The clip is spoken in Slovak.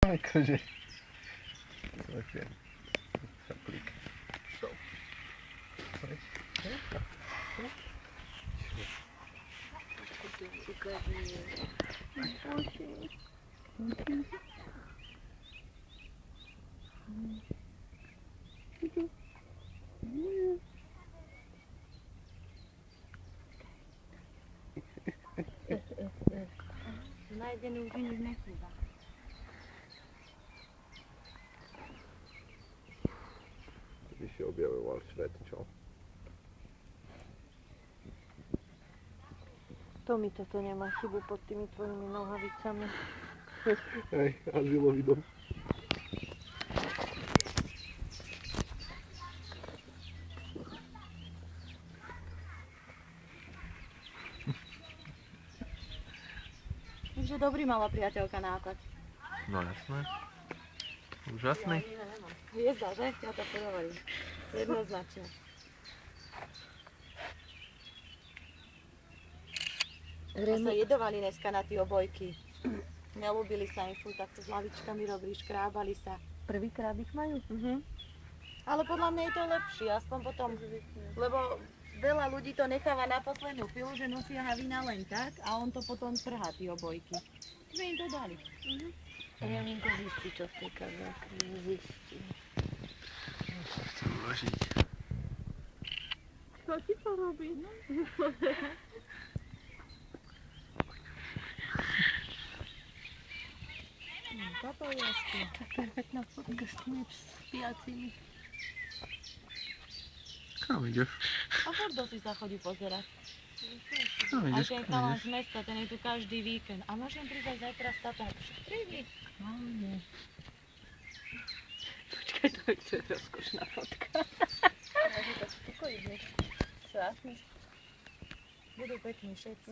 Akože... Celé šaplík. Čo? Najedený už nič nechýba. By si objavoval svet, čo? To mi toto nemá chybu pod tými tvojimi nohavicami. Hej, azylový dom. Takže dobrý mala priateľka nápad. No jasné. Úžasný. Hviezda, že? Ja to hovorím. Jednoznačne. A sa jedovali dneska na tie obojky. Nelúbili sa im furt takto s lavičkami robili, škrábali sa. Prvýkrát ich majú? Ale podľa mňa je to lepšie, aspoň potom, lebo veľa ľudí to necháva na poslednú chvíľu, že nosia havína len tak a on to potom trhá, tie obojky. My im to dali. A ja mi to zistí, čo v tej kazáke zistí. Chcem uložiť. Čo ti to robí? Toto je jasný. Taká perfektná fotka s tými spiacimi. Kam ideš? A furt si sa chodí pozerať. Kam A ideš? ten chalan z mesta, ten je tu každý víkend. A môžem prísť aj zajtra s tátom. Prídi. Hlavne. Počkaj, to je rozkošná fotka. Ja že to spokojí dnes. Strašne. Budú pekní všetci.